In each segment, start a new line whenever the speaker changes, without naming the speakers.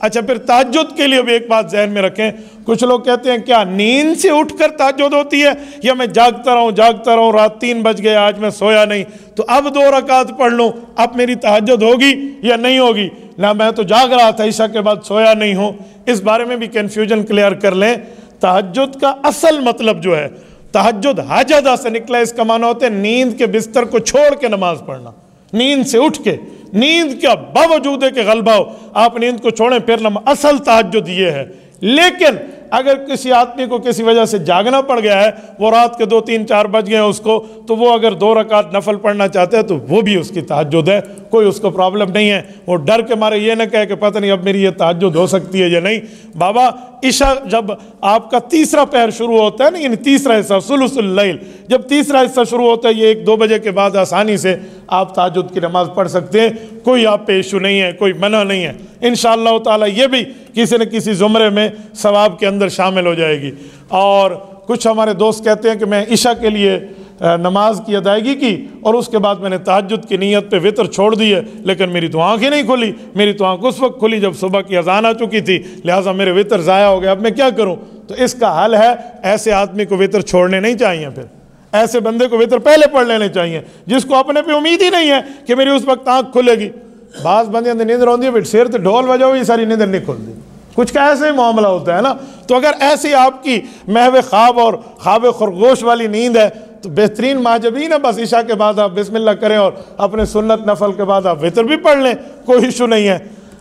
अच्छा, फिर तहज्जुद के लिए भी एक बात जहन में रखें। कुछ लोग कहते हैं क्या नींद से उठकर तहज्जुद होती है, या मैं जागता रहूं रात 3 बज गए आज मैं सोया नहीं तो अब 2 रकात पढ़ लूं, अब मेरी तहज्जुद होगी या नहीं होगी? ना, मैं तो जाग रहा था, ईशा के बाद सोया नहीं हूं। इस बारे में भी कन्फ्यूजन क्लियर कर लें। तहज्जुद का असल मतलब जो है, तहज्जुद हाजदा से निकला, इसका माना होता है नींद के बिस्तर को छोड़ के नमाज पढ़ना। नींद से उठ के, नींद का बावजूद है कि गलबा हो, आप नींद को छोड़ें फिर नमाज। असल तहज्जुद ये है। लेकिन अगर किसी आदमी को किसी वजह से जागना पड़ गया है, वो रात के 2, 3, 4 बज गए उसको, तो वो अगर 2 रकात नफल पढ़ना चाहते हैं तो वो भी उसकी तहज्जुद है, कोई उसको प्रॉब्लम नहीं है। वो डर के मारे ये ना कहे कि पता नहीं अब मेरी ये तहज्जुद हो सकती है या नहीं। बाबा, ईशा जब आपका तीसरा पहर शुरू होता है ना, यानी तीसरा हिस्सा सुलुसुल लैल, जब तीसरा हिस्सा शुरू होता है, ये 1-2 बजे के बाद आसानी से आप तहज्जुद की नमाज पढ़ सकते हैं। कोई आप पे इशू नहीं है, कोई मना नहीं है। इंशाअल्लाह ताला ये भी किसी न किसी ज़ुमरे में सवाब के अंदर शामिल हो जाएगी। और कुछ हमारे दोस्त कहते हैं कि मैं ईशा के लिए नमाज की अदायगी की और उसके बाद मैंने तहज्जुद की नीयत पे वितर छोड़ दी है, लेकिन मेरी तो आँख ही नहीं खुली। मेरी तो आँख उस वक्त खुली जब सुबह की अजान आ चुकी थी, लिहाजा मेरे वितर ज़ाया हो गया, अब मैं क्या करूँ? तो इसका हल है, ऐसे आदमी को वितर छोड़ने नहीं चाहिए। फिर ऐसे बंदे को वितर पहले पढ़ लेने चाहिए, जिसको अपने पे उम्मीद ही नहीं है कि मेरी उस वक्त आँख खुलेगी। बास बंदे नींद रोंदी है, शेर तो ढोल बजाओ, ये सारी नींद नहीं खुलती। कुछ का ऐसे ही मामला होता है ना। तो अगर ऐसी आपकी महवे ख्वाब और ख्वाब खरगोश वाली नींद है तो बेहतरीन माजबीन है, बस ईशा के बाद आप बिस्मिल्लाह करें और अपने सुन्नत नफल के बाद आप वितर भी पढ़ लें, कोई इशू नहीं है।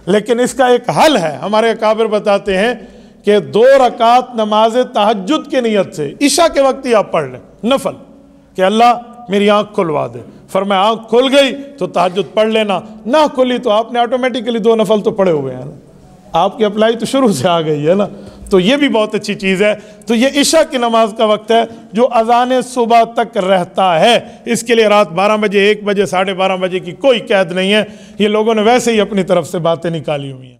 लेकिन इसका एक हल है। हमारे अकाबिर बताते हैं कि 2 रकात नमाज तहज्जुद की नीयत से ईशा के वक्त ही आप पढ़ लें नफल, कि अल्लाह मेरी आँख खुलवा दे। फरमाया आँख खुल गई तो तहज्जुद पढ़ लेना, ना खुली तो आपने ऑटोमेटिकली 2 नफल तो पढ़े हुए हैं ना, आपकी अप्लाई तो शुरू से आ गई है ना। तो ये भी बहुत अच्छी चीज़ है। तो ये ईशा की नमाज का वक्त है जो अज़ान सुबह तक रहता है। इसके लिए रात 12 बजे, 1 बजे, 12:30 बजे की कोई कैद नहीं है। ये लोगों ने वैसे ही अपनी तरफ से बातें निकाली हुई हैं।